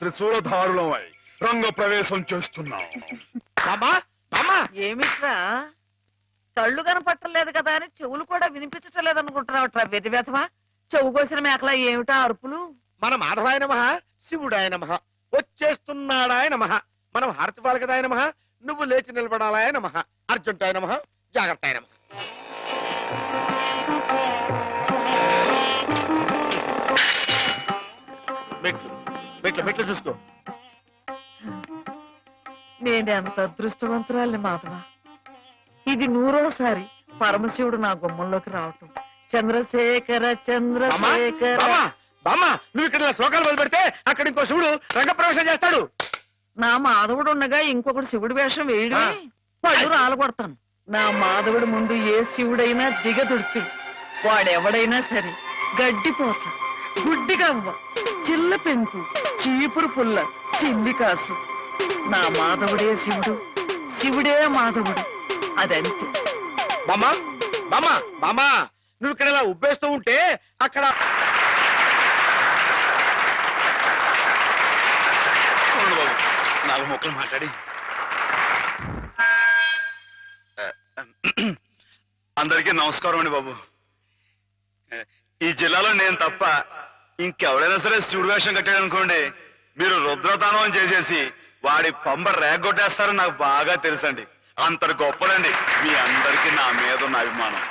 త్రిశూలధారులమై రంగ ప్రవేశం చేస్తున్నాం. ఏమిట్రా కళ్ళు కనపట్టలేదు కదా అని చెవులు కూడా వినిపించటం లేదనుకుంటున్నావుట్రా వెతివేతమా? చెవు కోసిన మేకలా ఏమిటా అరుపులు? మన మాధవాయ నమః, శివుడాయ నమః, వచ్చేస్తున్నాడాయ నమః, మనం హారతి పాలకదాయ నమః, నువ్వు లేచి నిలబడాలాయ నమః, అర్జుంటాయ నమః, జాగ్రత్తాయ నమః. మెట్లు మెట్లు మెట్లు చూసుకో. నేనెంత అదృష్టవంతురాలి మాధవ. ఇది 100వ పరమశివుడు నా గుమ్మంలోకి రావటం. చంద్రశేఖర చంద్రశేఖర. బామ్మ నువ్వు ఇక్కడ శ్లోకాలు మొదలు పెడితే అక్కడ ఇంకో శివుడు రంగప్రవేశం చేస్తాడు. నా మాధవుడు ఉండగా ఇంకొకటి శివుడి వేషం వేయడమే పళ్ళు రాలగొడతాను. నా మాధవుడి ముందు ఏ శివుడైనా దిగదుడిపి వాడెవడైనా సరే గడ్డిపోత, గుడ్డిగవ్వ, చిల్ల పెంకు, చీపురు పుల్ల, చిల్లి కాసు. నా మాధవుడే శివుడు, శివుడే మాధవుడు. అదంతే. బామ్మ బామ్మ బామ్మ నువ్వు ఇక్కడ ఇలా ఉబ్బేస్తూ ఉంటే అక్కడ నాలుగు మొక్కలు మాట్లాడి అందరికీ నమస్కారం అండి బాబు. ఈ జిల్లాలో నేను తప్ప ఇంకెవడైనా సరే శివుడు వేషం కట్టాడు అనుకోండి, మీరు రుద్రతానం చేసేసి వాడి పంబ రేగొట్టేస్తారని నాకు బాగా తెలుసండి. అంతటి గొప్పదండి మీ అందరికీ నా మీద ఉన్న అభిమానం.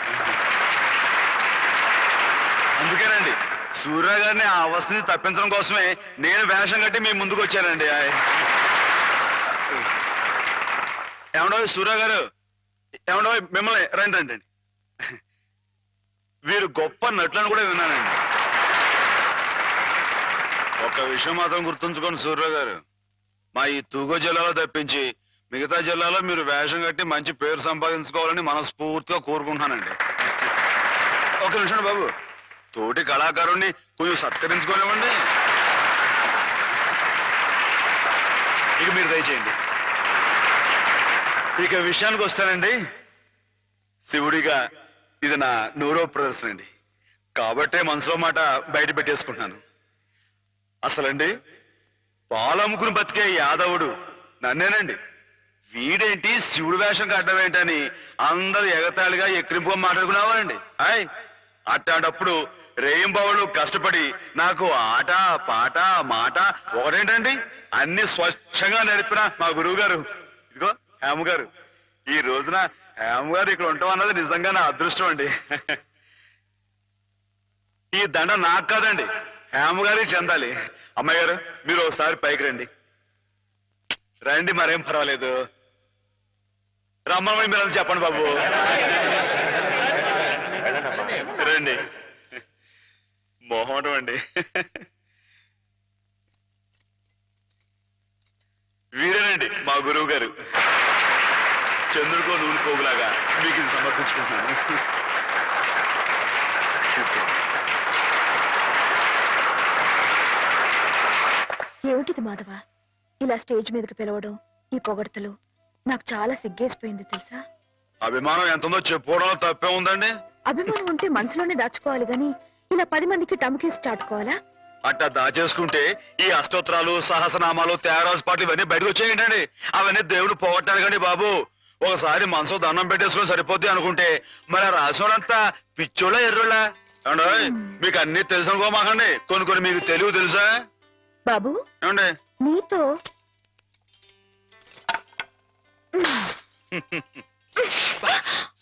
అందుకేనండి సూర్య గారిని ఆ అవస్థని తప్పించడం కోసమే నేను వేషం కట్టి మీ ముందుకు వచ్చానండి. ఏమండో సూర్య గారు, ఏమండో మిమ్మల్ని రండి రండి. వీరు గొప్ప నటులను కూడా విన్నానండి. ఒక విషయం మాత్రం గుర్తుంచుకోండి సూర్య గారు, మా ఈ తూగో జిల్లాలో తప్పించి మిగతా జిల్లాలో మీరు వేషం కట్టి మంచి పేరు సంపాదించుకోవాలని మనస్ఫూర్తిగా కోరుకుంటున్నానండి. ఒక నిమిషం బాబు, తోటి కళాకారుణ్ణి కొంచెం సత్కరించుకోనివ్వండి. ఇక మీరు దయచేయండి. ఇక విషయానికి వస్తానండి, శివుడిగా ఇది నా 100వ ప్రదర్శన అండి. కాబట్టే మనసులో మాట బయట పెట్టేసుకుంటున్నాను. అసలండి పాలమ్ముకుని బతికే యాదవుడు నన్నేనండి. వీడేంటి శివుడు వేషం కట్టడం ఏంటని అందరూ ఎగతాళిగా ఎక్కిరింపుగా మాట్లాడుకున్నావారండి. అట్లాంటప్పుడు రేయింబావులు కష్టపడి నాకు ఆట పాట మాట ఒకటేంటండి అన్ని స్వచ్ఛంగా నేర్పిన మా గురువు గారు, ఇదిగో హేమ గారు. ఈ రోజున హేమ గారు ఇక్కడ ఉంటాం అన్నది నిజంగా నా అదృష్టం అండి. ఈ దండ నాకు కాదండి, హేమ గారికి చెందాలి. అమ్మాయి గారు మీరు ఒకసారి పైకి రండి. రండి, మరేం పర్వాలేదు. రమ్మని మీరు చెప్పండి బాబు. రండి. మొహమాటం అండి. వీరేనండి మా గురువు గారు. చంద్రుడికో నూనె పోగులాగా మీకు ఇది సమర్పించుకుంటున్నాను. తీసుకోండి. ఏమిటిది మాధవ, ఇలా స్టేజ్ మీదకి పిలవడం, ఈ పొగడ్తలు నాకు చాలా సిగ్గేసిపోయింది తెలుసా. అభిమానం ఎంతుందో చెప్పుకోవడంలో తప్పే ఉందండి. అభిమానం ఉంటే మనసులోనే దాచుకోవాలి గాని ఇలా 10 మందికి టముకేసి చాటుకోవాలా? అట్టా దాచేసుకుంటే ఈ అష్టోత్తరాలు, సహస్రనామాలు, త్యాగరాజు పాటలు ఇవన్నీ బయటకు వచ్చేయండి. అవన్నీ దేవుడు పోగొట్టారు కండి బాబు. ఒకసారి మనసు దండం పెట్టేసుకుని సరిపోద్ది అనుకుంటే మరి రాసోడంతా పిచ్చోళ్ళ ఎర్రోళ్ళ ఏమండో మీకు అన్ని తెలుసు అనుకోమాకండి. కొన్ని కొన్ని మీకు తెలివి తెలుసా బాబు? ఏమండి నీతో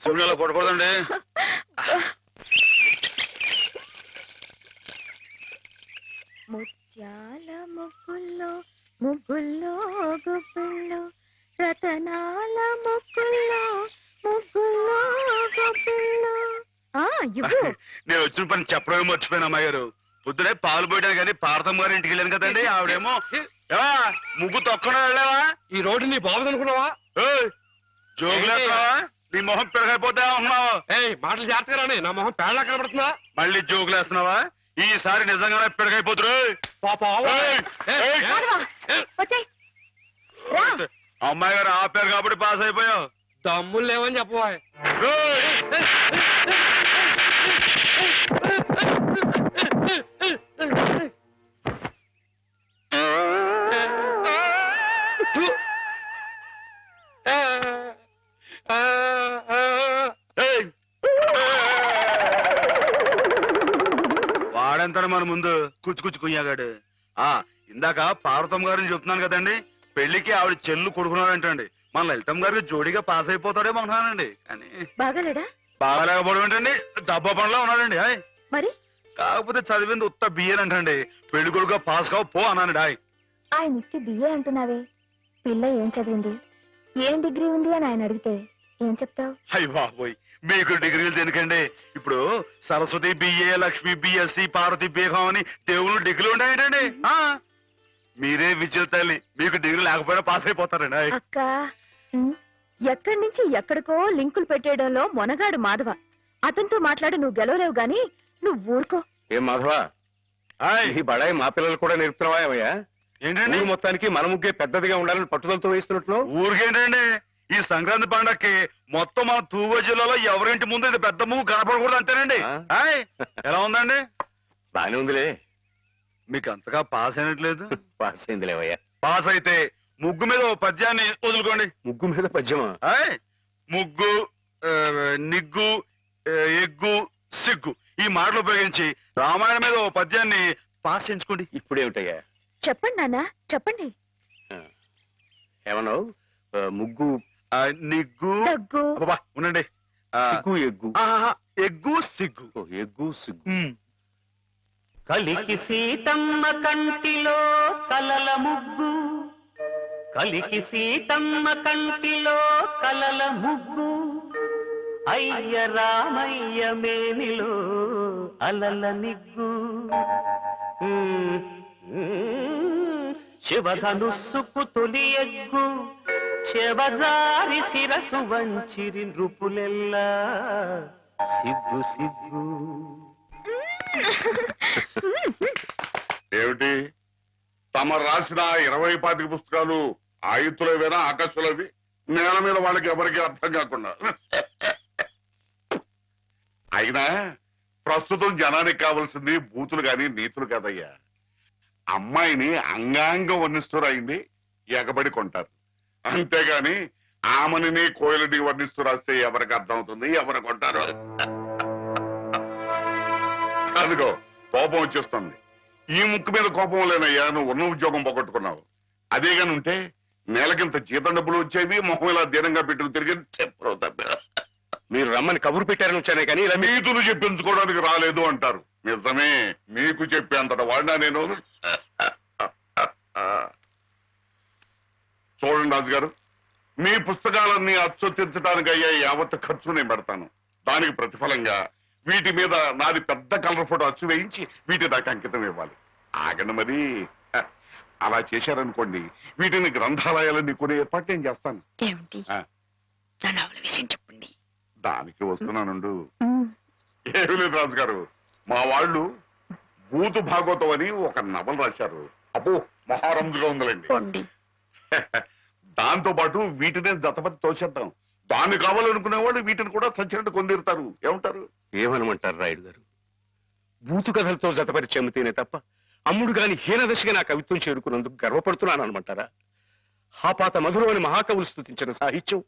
శివునిలో కొట్టకూడదండి. ముత్యాల ముగ్గుల్లో ముగ్గుల్లో గుబ్బిళ్ళు, రతనాల ముగ్గుల్లో ముగ్గుల్లో గుబ్బిళ్ళు. నేను వచ్చిన పని చెప్పడమే మర్చిపోయాను అమ్మాయి గారు. పొద్దునే పాలు పోయడానికి కానీ పార్థమ్మ గారి ఇంటికి వెళ్ళాను కదండి. ఆవిడేమో ముగ్గు తొక్కడా వెళ్ళావా? ఈ రోడ్డు నీ బాగుంది అనుకున్నావా? జోగులేస్తావా? నీ మొహం పెరగైపోతే ఉన్నావు. మాటలు జాగ్రత్తగా రాని, నా మొహం పేడలా కనబడుతుందా? మళ్ళీ జోగులేస్తున్నావా? ఈసారి నిజంగానే పెరగైపోతురు. అమ్మాయి గారు ఆపారు కాబట్టి పాస్ అయిపోయావు. దమ్ములు లేవని చెప్పవా? వాడంతా మన ముందు కుచ్చు కుయ్యాగాడు. ఇందాక పార్వతమ్మ గారిని చెప్తున్నాను కదండి, పెళ్లికి ఆవిడ చెల్లు కొడుకున్నాడంటండి. మన లలితమ్మ గారికి జోడిగా పాస్ అయిపోతాడేమో అనుకున్నానండి. కానీ బాగాలేడా? బాగాలేకపోవడం ఏంటండి, డబ్బా పనిలో ఉన్నాడండి. మరి కాకపోతే చదివింది ఉత్త బియ్యనంటండి. పెళ్లి కొడుకుగా పాస్ కావు పో అన్నానండి. ఆయన ఇచ్చి బిఏ అంటున్నావే, పిల్ల ఏం చదివింది, ఏం డిగ్రీ ఉంది అని ఆయన అడిగితే ఏం చెప్తావు? అయ్య బాబోయ్, మీకు డిగ్రీలు దేనికండి? ఇప్పుడు Saraswati BA, Lakshmi BSc, Parvati BCom అని దేవుళ్ళు డిగ్రీలు ఉంటాయంటండి. మీరే విద్యుల తల్లి, మీకు డిగ్రీ లేకపోయినా పాస్ అయిపోతారండి. అక్క ఎక్కడి నుంచి ఎక్కడికో లింకులు పెట్టేయడంలో మొనగాడు మాధవ. అతనితో మాట్లాడి నువ్వు గెలవలేవు గాని నువ్వు ఊరుకో. ఏం మాధవ, ఈ బడాయి మా పిల్లలు కూడా నేర్పుతున్నావా ఏమయ్యా? ఏంటండి మొత్తానికి మన ముగ్గే పెద్దదిగా ఉండాలని పట్టుదలతో వేస్తున్నట్లు? ఊరికేంటండి, ఈ సంక్రాంతి పండక్కి మొత్తం మన తూగో జిల్లాలో ఎవరింటి ముందు ఇది పెద్ద ముగ్గు కనపడకూడదు అంతేనండి. ఎలా ఉందండి? బానే ఉందిలే. మీకు అంతగా పాస్ అయినట్లేదు. పాస్ అయిందిలేవయ్యా. పాస్ అయితే ముగ్గు మీద ఓ పద్యాన్ని వదులుకోండి. ముగ్గు మీద పద్యమా? ముగ్గు, నిగ్గు, ఎగ్గు, సిగ్గు ఈ మాటలు ఉపయోగించి రామాయణం మీద ఓ పద్యాన్ని పాస్ చేయించుకోండి. ఇప్పుడేమిటయ్యా? చెప్పండి నాన్న, చెప్పండి. ఏమన్నావు? ముగ్గు, నిగ్గు, దగ్గు, ఉండండి. సిగ్గు, ఎగ్గు. ఎగ్గు, సిగ్గు. ఎగ్గు, సిగ్గు. కలికి సీతమ్మ కంటిలో కలల ముగ్గు, కలికి సీతమ్మ కంటిలో కలల ముగ్గు, అయ్య రామయ్య మేనిలో అలల నిగ్గు, శివధనుస్సుకు తొలి ఎగ్గు, శివజారి శిరసు వంచిరి నృపులెల్లా సిగ్గు సిగ్గు. ఏమిటి తమ రాసిన 20-25 పుస్తకాలు ఆయుత్తులవేనా, ఆకాశులవి? నేల మీద వాళ్ళకి ఎవరికి అర్థం కాకుండా. అయినా ప్రస్తుతం జనానికి కావాల్సింది బూతులు గాని నీతులు కాదయ్యా. అమ్మాయిని అంగాంగం వర్ణిస్తూ రాయింది ఎగబడి కొంటారు, అంతేగాని ఆమెని కోయిలని వర్ణిస్తూ రాస్తే ఎవరికి అర్థం అవుతుంది, ఎవరు కొంటారు? అదిగో కోపం వచ్చేస్తుంది. ఈ ముక్కు మీద కోపం లేనయ్యా, నువ్వు ఉన్న ఉద్యోగం పోగొట్టుకున్నావు. అదేగాని ఉంటే నెలకింత జీతం డబ్బులు వచ్చేవి, మొహం ఇలా దీనంగా పెట్టుకు తిరిగి చెప్పరు తప్ప. మీరు రమ్మని కబురు పెట్టారని వచ్చానే కానీ నీతులు చెప్పించుకోవడానికి రాలేదు అంటారు. నిజమే, మీకు చెప్పేంతట వాడినా నేను. చూడండి రాజు గారు, మీ పుస్తకాలన్నీ అచ్చొత్తించడానికి అయ్యే యావత్ ఖర్చు నేను పెడతాను. దానికి ప్రతిఫలంగా వీటి మీద నాది పెద్ద కలర్ ఫోటో అచ్చు వేయించి వీటి దాకా అంకితం ఇవ్వాలి. ఆగండి మరి. అలా చేశారనుకోండి, వీటిని గ్రంథాలయాలన్నీ కొనే ఏర్పాటు నేను చేస్తాను. విషయం చెప్పండి. దానికి వస్తున్నానుండు. ఏమీ లేదు రాజు గారు, మా వాళ్ళు భూతు భాగవతం అని ఒక నవల రాశారు. అబ్బో మహారంజుగా ఉందండి. దాంతో పాటు వీటినే జతపతి తోసేద్దాం. దాన్ని కావాలనుకునే వాళ్ళు వీటిని కూడా సచ్చినట్టు కొందిరుతారు. ఏమంటారు? ఏమనమంటారు రాయుడు గారు? బూతు కథలతో జతపరిచి చెమ్మితేనే తప్ప అమ్ముడు గాని హీనదశగా నా కవిత్వం చేరుకున్నందుకు గర్వపడుతున్నాను అనమంటారా? హాపాత మధురమని మహాకవులు స్తుతించిన సాహిత్యం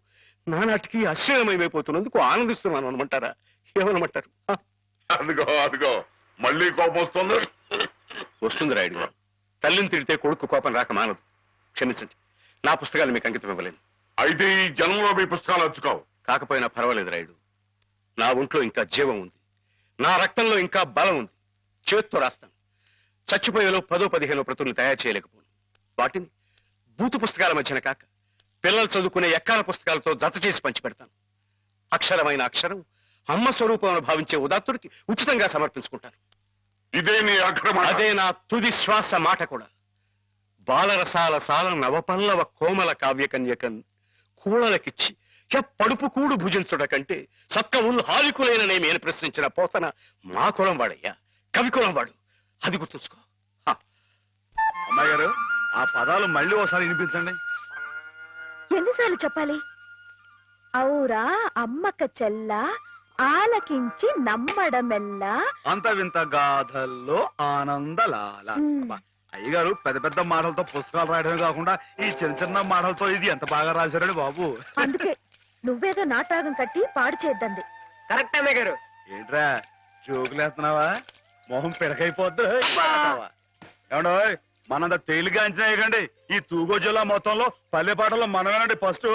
నానాటికి అశ్లీలమైపోతున్నందుకు ఆనందిస్తున్నాను అనమంటారా? ఏమనమంటారు? అదిగో అదిగో మళ్ళీ కోపం వస్తుంది. వస్తుంది రాయుడు గారు. తల్లిని తిడితే కొడుకు కోపం రాక మానదు. క్షమించండి, నా పుస్తకాలు మీకు అంకితం ఇవ్వలేను. అయితే ఈ జన్మలో మీ పుస్తకాలు అచ్చుకోవు. కాకపోయినా పర్వాలేదు రాయుడు. నా ఒంట్లో ఇంకా జీవం ఉంది, నా రక్తంలో ఇంకా బలం ఉంది. చేత్తో రాస్తాను. చచ్చిపోయేలో 10-15 ప్రతుల్ని తయారు చేయలేకపోను. వాటిని బూతు పుస్తకాల మధ్యన కాక పిల్లలు చదువుకునే ఎక్కాల పుస్తకాలతో జత చేసి పంచిపెడతాను. అక్షరమైన అక్షరం అమ్మ స్వరూపం భావించే ఉదాత్తుడికి ఉచితంగా సమర్పించుకుంటాను. ఇదే నీ అక్రమ. అదే నా తుది శ్వాస మాట కూడా. బాలరసాల సాల నవపల్లవ కోమల కావ్యకన్యకన్ కూళలకిచ్చి పడుపు కూడు భుజించుట కంటే సత్కవులు హాలికులేననేమి అని ప్రశ్నించిన పోతన మా కులం వాడయ్యా, కవి కులం వాడు. అది గుర్తుంచుకో. అమ్మాయి గారు, ఆ పదాలు మళ్ళీ ఒకసారి వినిపించండి. ఎన్నిసార్లు చెప్పాలి? ఔరా అమ్మక చెల్ల ఆలకించి నమ్మడమెల్లా అంత వింత గాథల్లో ఆనందలాల. అయ్యగారు పెద్ద పెద్ద మాటలతో పుస్తకాలు రాయడమే కాకుండా ఈ చిన్న చిన్న మాటలతో ఇది ఎంత బాగా రాశారండి బాబు. అందుకే నువ్వేదో నాటకం కట్టి పాడు చేద్దంది. కరెక్ట్ అమ్మాయి గారు. ఏంట్రా జోకులేస్తున్నావా? మొహం పిడకైపోద్దు. ఏమండో మనంత తేలిగా అంచనా వేయకండి. ఈ తూగో జిల్లా మొత్తంలో పల్లె పాటల్లో మనమేనండి ఫస్ట్.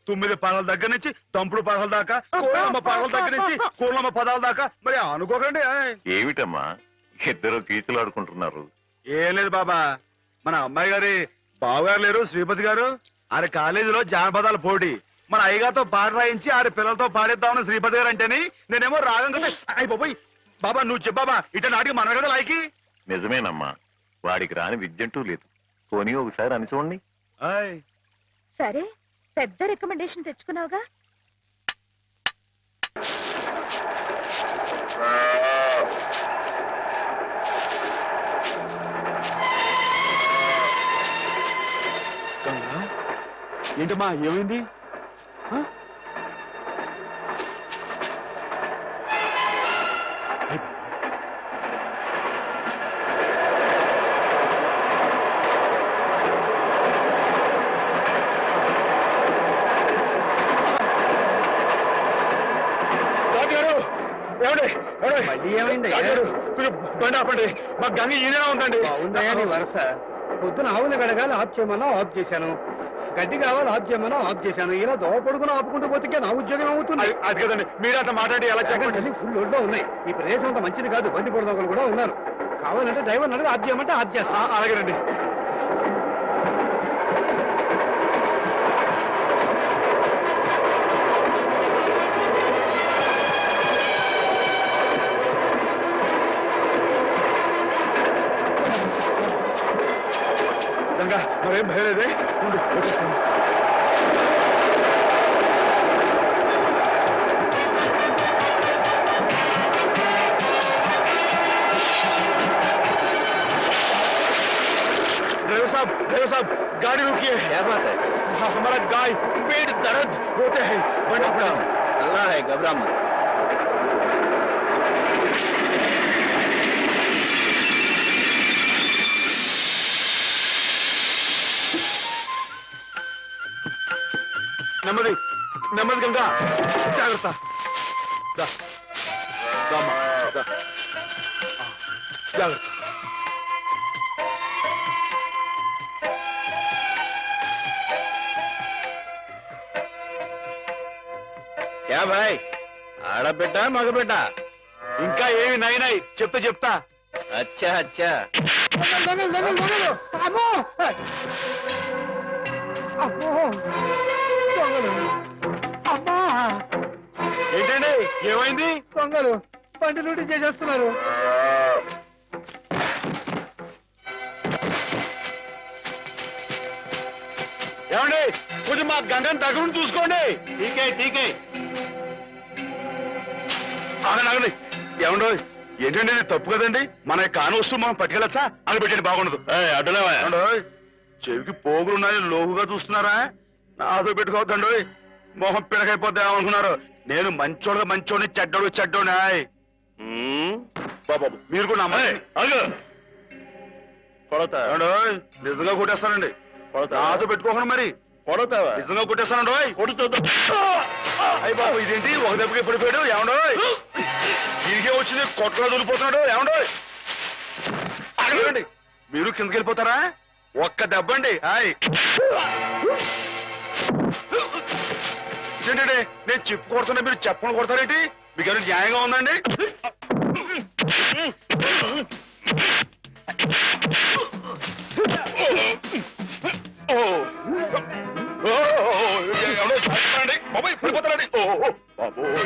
9 పాటల దగ్గర నుంచి తంపుడు పాటల దాకా, కోళ్ళమ్మ పాటల దగ్గర నుంచి కోళ్ళమ్మ పదాల దాకా మరి అనుకోకండి. ఏమిటమ్మా ఇద్దరు కీచులు ఆడుకుంటున్నారు? ఏం లేదు బాబా, మన అమ్మాయి గారి బావగారు లేరు శ్రీపతి గారు, ఆరి కాలేజీలో జానపదాల పోటీ మన అయ్యగారితో పాట రాయించి ఆరి పిల్లలతో పాడేద్దామని శ్రీపతి గారు అంటేని నేనేమో రాగం కదా అయిపోయి. బాబా నువ్వు చెప్పాబా ఇట నాటికి మన కదా లాయకి. నిజమేనమ్మా, వాడికి రాని విద్యంటూ లేదు. పోనీ ఒకసారి అని చూడండి. సరే పెద్ద రికమెండేషన్ తెచ్చుకున్నావుగా. ఏంటమ్మా ఏమైంది? ఏమైంది? బండి ఆపండి, మా గంగ ఈయన ఉందండి. ఉందని వరుస పొద్దున ఆవులు గడగాలి ఆఫ్ చేయమన్నా ఆఫ్ చేశాను, గడ్డి కావాలి ఆఫ్ చేయమన్నా ఆఫ్ చేశాను. ఇలా దోవ పడుకుని ఆపుకుంటూ పోతే నా ఉద్యోగం అవుతుంది. అది కదండి మీరు అంత మాట్లాడి ఎలా చెప్పండి. ఫుల్ లోడ్లో ఉన్నాయి. ఈ ప్రదేశం అంత మంచిది కాదు. బంది పొడదొకలు కూడా ఉన్నారు. కావాలంటే డ్రైవర్ అడిగి ఆఫ్ చేయమంటే ఆఫ్ చేస్తా. అలాగేనండి. గంగా మరేం భయలేదే, ఉండు వచ్చేస్తాను. ड्राइवर साहब गाड़ी रुकिए। क्या बात है? हमारा गाय पेट दर्द होते हैं। बड़ा अल्लाह है, घबरा मत। నెమ్మది నెమ్మది గంగా, జాగ్రత్త. జాగ్రత్త. क्या भाई, ఆడబిడ్డ మగబిడ్డ? ఇంకా ఏమి నైనాయి చెప్తా. అచ్చా అచ్చా. ఏంటండి ఏమైంది? దొంగలు బండి లూటీ చేసేస్తున్నారు. ఏమండి కొంచెం మా గంగని దగ్గర చూసుకోండి. టీకే ఆగండి. ఏమండో ఏంటండి ఇది తప్పు కదండి. మన కాని వస్తువు మనం పట్టుకెళ్ళచ్చా అని పెట్టండి, బాగుండదు. అడ్డులేవా? చెవికి పోగులున్నాయి లోగుగా చూస్తున్నారా? నాతో పెట్టుకోవద్దండి, మొహం పిడకైపోద్దా అనుకున్నారు. నేను మంచోడిని చెడ్డోడు. బాబు మీరు కూడా కొడతా నిజంగా కొట్టేస్తానండి. నాతో పెట్టుకోకుండా మరి కొడతావా? నిజంగా కొట్టేస్తానండి. కొడుతుందా? అయ్యి బాబు ఇదేంటి ఒక దెబ్బకి పడిపోయాడు? ఏమండో తిరిగే వచ్చింది కొట్టలో దొరికిపోతున్నాడు. ఏమండో అడగండి, మీరు కిందకి వెళ్ళిపోతారా? ఒక్క దెబ్బండి. ఏంటండి నేను చెప్పు కొడుతున్నా, మీరు చెప్పకుండా కొడతారేంటి? మీకు ఏమైనా న్యాయంగా ఉందండి? ఎవడో చేస్తానండి బాబాయ్, పడిపోతారండి. బాబోయ్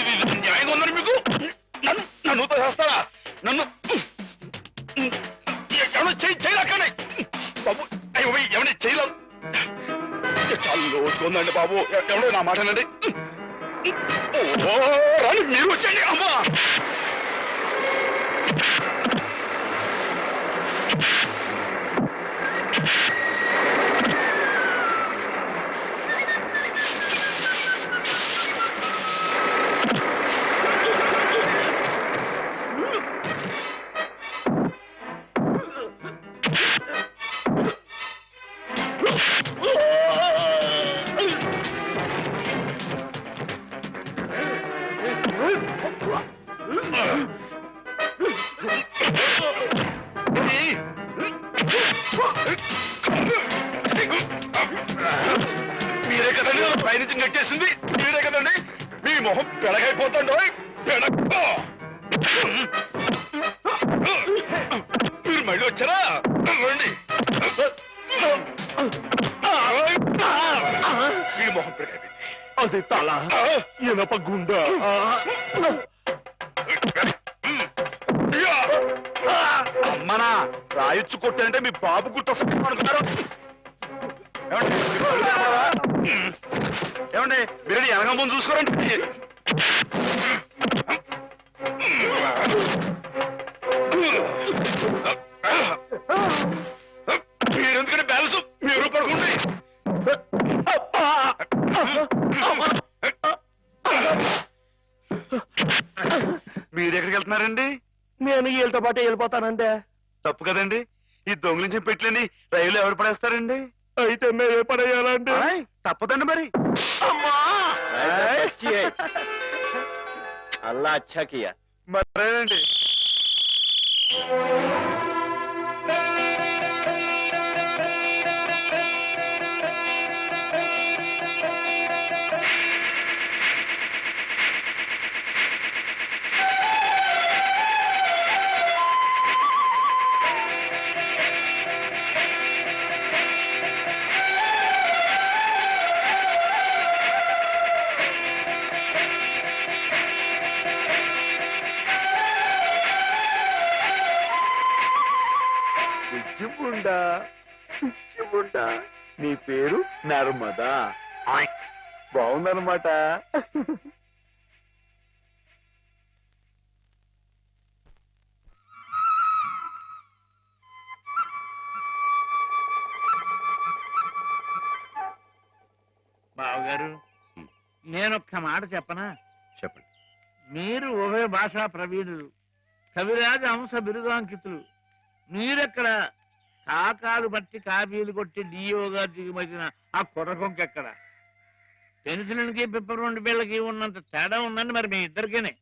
ఇది న్యాయంగా ఉందని మీకు? నన్ను చేస్తారా? నన్ను ఎవడో చేయలేకండి బాబు. ఎవరి చేయలేదు. చాలా లోతుకుందండి బాబు. ఎవడో నా మాటనండి. రాని మీరు వచ్చండి. అమ్మా మీరే కదండి పైనుంచి నెట్టేసింది, మీరే కదండి. మీ మొహం పెడగైపోతాండో పెడక్కో. మీరు మళ్ళీ వచ్చారా? రండి. వీడి మొహం పెడగైపోయింది. అది తల ఇనప గుండె. అమ్మనా రాయొచ్చు కొట్టంటే మీ బాబు గుర్తొస్తుంది అనుకున్నారు. ఏమండి మీరు వెనక ముందు చూసుకోరండి. మీరెందుకంటే బ్యాలెన్స్ మీరు పడుకోండి. మీరెక్కడికి వెళ్తున్నారండి? నేను వీళ్ళతో పాటు వెళ్ళిపోతానంటే. తప్పు కదండి, ఈ దొంగిలించిన పెట్టలేని రైలు ఎవరు పడేస్తారండి? అయితే మేమే పడేయాలండి. తప్పదండి మరి. అల్లా అచ్చా కియా. మరేనండి. నీ పేరు నర్మదా. బాగుందన్నమాట. బావగారు, నేనొక్క మాట చెప్పనా? చెప్పండి. మీరు ఉభయ భాషా ప్రవీణులు, కవిరాజ అంశ బిరుదాంకితులు. మీరెక్కడ కాకాలు బట్టి కాపీలు కొట్టి డియోగా దిగుమతిన ఆ కుర్రకొంకెక్కడ? పెన్సిల్కి పిప్పర్ పిల్లకి ఉన్నంత తేడా ఉందండి మరి మీ ఇద్దరికేనే.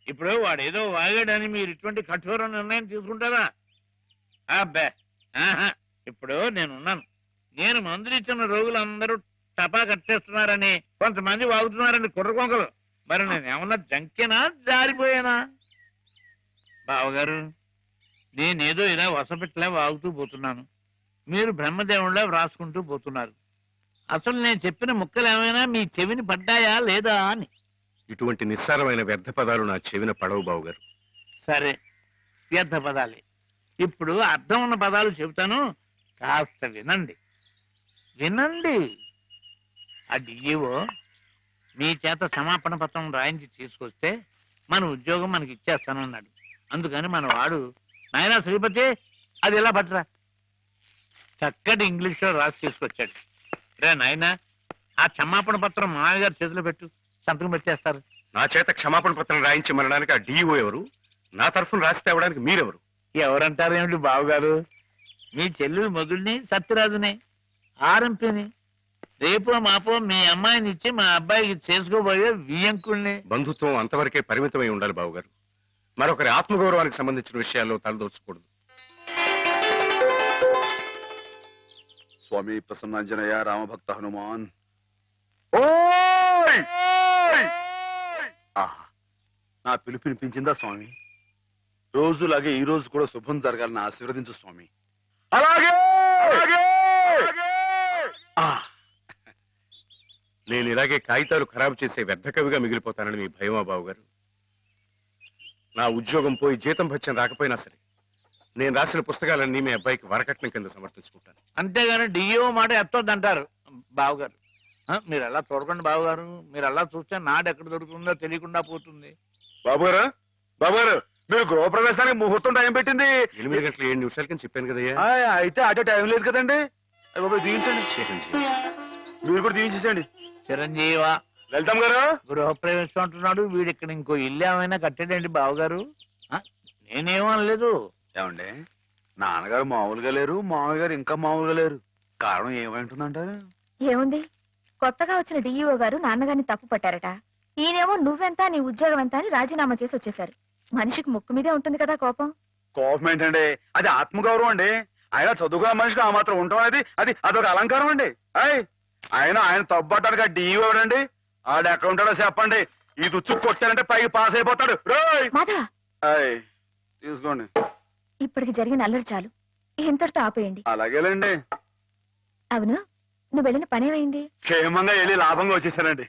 ఇప్పుడు వాడేదో వాగాడని మీరు ఇటువంటి కఠోర నిర్ణయం తీసుకుంటారా? అబ్బే ఆహా. ఇప్పుడు నేనున్నాను. నేను మందులు ఇచ్చిన రోగులందరూ టపా కట్టేస్తున్నారని కొంతమంది వాగుతున్నారండి కుర్రకొంకలు. మరి నేనేమన్నా జంకేనా జారిపోయానా? బావగారు, నేనేదో ఇలా వసపెట్టలే వాగుతూ పోతున్నాను, మీరు బ్రహ్మదేవుళ్ళ వ్రాసుకుంటూ పోతున్నారు. అసలు నేను చెప్పిన ముక్కలు ఏమైనా మీ చెవిని పడ్డాయా లేదా అని. ఇటువంటి నిస్సారమైన వ్యర్థ పదాలు నా చెవిన పడవు బావుగారు. సరే, వ్యర్థ పదాలే. ఇప్పుడు అర్థం ఉన్న పదాలు చెబుతాను, కాస్త వినండి. వినండి. ఆ డిఈఓ మీ చేత క్షమాపణ పత్రం రాయించి తీసుకొస్తే మన ఉద్యోగం మనకి ఇచ్చేస్తానన్నాడు. అందుకని మన వాడు, నాయనా శ్రీపతి అది ఎలా పట్టరా, చక్కటి ఇంగ్లీష్లో రాసి తీసుకొచ్చాడు. రే నాయనా, ఆ క్షమాపణ పత్రం మామయ్య గారి చేతిలో పెట్టు, సంతకం పెట్టేస్తారు. నా చేత క్షమాపణ పత్రం రాయించి మనడానికి ఆ డిఓ ఎవరు? నా తరఫున రాసి తేవడానికి మీరెవరు? ఎవరంటారు ఏమిటి బావగారు? మీ చెల్లెలు మొగుడిని సత్యరాజుని, ఆర్ఎంపీని. రేపో మాపో మీ అమ్మాయిని ఇచ్చి మా అబ్బాయికి చేసుకోబోయే వియ్యంకుల్ని. బంధుత్వం అంతవరకే పరిమితమై ఉండాలి బావుగారు. మరొకరి ఆత్మగౌరవానికి సంబంధించిన విషయాల్లో తలదోచకూడదు. స్వామి ప్రసన్నాంజనేయ రామభక్త హనుమాన్. ఆహా, నా పిలుపు వినిపించిందా స్వామి? రోజులాగే ఈ రోజు కూడా శుభం జరగాలని ఆశీర్వదించు స్వామి. అలాగే. నేను ఇలాగే కాగితాలు ఖరాబు చేసే వ్యర్థ కవిగా మిగిలిపోతానని మీ భయమా బావుగారు? నా ఉద్యోగం పోయి జీతం భత్యం రాకపోయినా సరే నేను రాసిన పుస్తకాలన్నీ మీ అబ్బాయికి వరకట్నం కింద సమర్పించుకుంటాను. అంతేగాని డిఓ మాట ఎత్తొద్దంటారు బావగారు. మీరు అలా చూడకండి బావగారు, మీరు అలా చూస్తే నాడు ఎక్కడ దొరుకుతుందో తెలియకుండా పోతుంది. బాబుగారు, బాబుగారు, మీరు గృహప్రవేశానికి ముహూర్తం టైం పెట్టింది 8 గంటల 7 నిమిషాల కింద చెప్పాను కదయ్యా. అయితే అటే టైం లేదు కదండి. బాబు దీవించండి. చిరంజీవి. మీరు కూడా దీవించండి. చిరంజీవ వెళ్తాం గారు. గృహప్రవేశం అంటున్నాడు వీడు. ఇక్కడ ఇంకో ఇల్లు ఏమైనా కట్టాడండి బావగారు? నేనేమనలేదు. ఏమండి, నాన్నగారు మామూలుగా లేరు, మామయ్య గారు ఇంకా మామూలుగా లేరు. కారణం ఏమైంటుందంటారు? ఏముంది, కొత్తగా వచ్చిన డిఈఓ గారు నాన్నగారిని తప్పు పట్టారట. ఈయనేమో నువ్వెంత నీ ఉద్యోగం ఎంత అని రాజీనామా చేసి వచ్చేశారు. మనిషికి ముక్కు మీదే ఉంటుంది కదా కోపం. కోపం ఏంటండి, అది ఆత్మగౌరవం అండి. ఆయన చదువుకున్న మనిషికి ఆ మాత్రం ఉండటం అనేది అదొక అలంకారం అండి. ఆయన తప్పడానికి ఆ డిఈఓ ఎవరండి? ఆడ ఎక్కడ ఉంటాడో చెప్పండి. ఈ దుచ్చు కొట్టారంటే పైకి పాస్ అయిపోతాడు. రోయ్ మాధవ, తీసుకోండి. ఇప్పటికి జరిగిన అల్లరి చాలు, ఇంతటితో ఆపేయండి. అలాగేలేండి. అవును, నువ్వు వెళ్ళిన పనేమైంది? క్షేమంగా వెళ్ళి లాభంగా వచ్చేసానండి.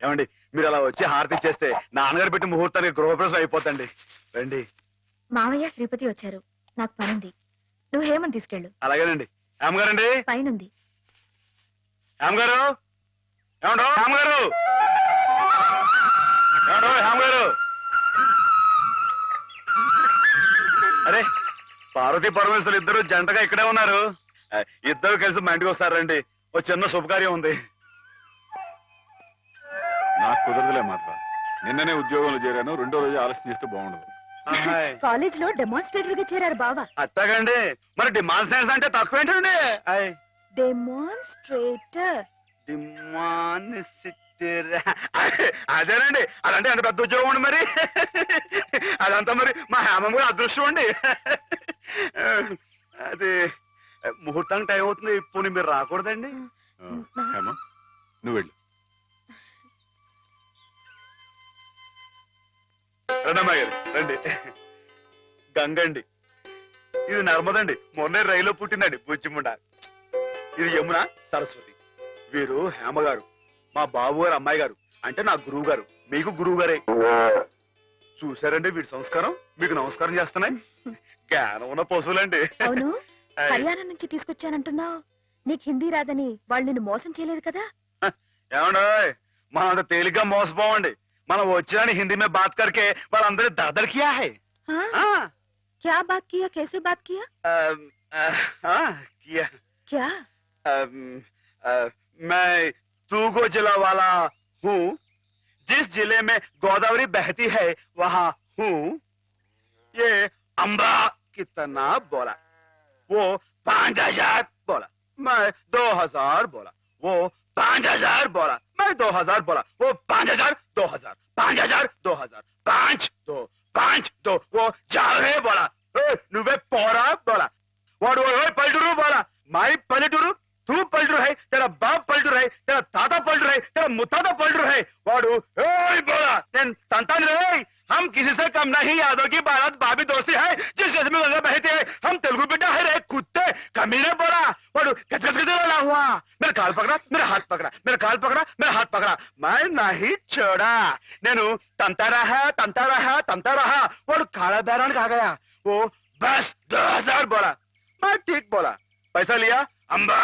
ఏమండి, మీరు అలా వచ్చి హారతి ఇచ్చేస్తే నాన్నగారు పెట్టి ముహూర్తానికి గృహప్రవేశం అయిపోతండి. రండి. మావయ్య శ్రీపతి వచ్చారు, నాకు పనుంది. నువ్వు హేమని తీసుకెళ్ళు. అలాగేనండి. ఏమగారండి? పైనుంది. ఏమగారు? ఏమండో ఏమగారు? ఏమండో ఏమగారు? అరే, పార్వతీ పరమేశ్వరులు ఇద్దరు జంటగా ఇక్కడే ఉన్నారు. ఇద్దరు కలిసి మా ఇంటికి వస్తారండి. ఓ చిన్న శుభకార్యం ఉంది. నాకు కుదరదులే మాత్రం. నిన్ననే ఉద్యోగంలో చేరాను. రెండో రోజు ఆలస్యం చేస్తే బాగుండదు. కాలేజ్ లో డెమాన్స్ట్రేటర్ గా చేరారు బావా. అట్టగండి. మరి డిమాన్స్ట్రేషన్ అంటే తక్కువ ఏంటండి? డెమాన్స్ట్రేటర్. అదేనండి. అదంటే ఎంత పెద్ద ఉద్యోగం అండి మరి. అదంతా మరి మా హేమం కూడా అదృష్టం అండి. అది ముహూర్తానికి టైం అవుతుంది. ఇప్పుడు మీరు రాకూడదండి. హేమ, నువ్వు వెళ్ళు. రండమ్మా గారు, రండి. గంగండి. ఇది నర్మదండి. మొన్నే రైల్లో పుట్టిందండి బుజ్జిముండ. ఇది యమున, సరస్వతి. వీరు హేమ గారు, మా బాబు గారు అమ్మాయి గారు. అంటే నా గురువు గారు, మీకు గురువు గారే. చూసారండి వీడి సంస్కారం? మీకు నమస్కారం చేస్తున్నాయి. జ్ఞానం ఉన్న పశువులండి. అవును, హర్యానా నుంచి తీసుకొచ్చానంటున్నావు. నీకు హిందీ రాదని వాళ్ళు నిన్ను మోసం చేయలేదు కదా? ఏమండో, మనం అంత తేలిగ్గా మోసపోవండి. మనం వచ్చాని హిందీ में बात करके వాళ్ళందరూ दरदर किया है. क्या बात किया? कैसे बात किया? किया क्या? मैं तूगो जिला वाला हूँ. जिस जिले में गोदावरी बहती है वहाँ हूँ. ये अम्बा कितना बोला, वो 5000 बोला, मैं 2000 बोला. वो 5000 बोला, मैं 2000 बोला. वो 5000 2000 5000 2000 5 2 5 2. वो जावे बोला. నువ్వే పోరా బోలా. వాడు పల్లెటూరు బోలా. మై పల్లెటూరు, तू पलटू है, तेरा बाप पलटू है, तेरा ताता पलटू है, तेरा मुताता पलटू है. वाडू बोला. संतान रे, हम किसी से कम नहीं. यादव की बारात भाभी दोस्ती है. जिस देश में गंगा बहती है हम तेलुगु बेटा है रे. कुत्ते कमीने बोला. वाडू गजगज गजला हुआ. मेरा काल पकड़ा, मेरा हाथ पकड़ा, मेरा काल पकड़ा, मेरा हाथ पकड़ा. मैं नहीं छोड़ा. నేను తంతా रहा. वाडू काला बैरान आ गया. वो बस 2000 बोला. मैं ठीक बोला. पैसा लिया. अम्बा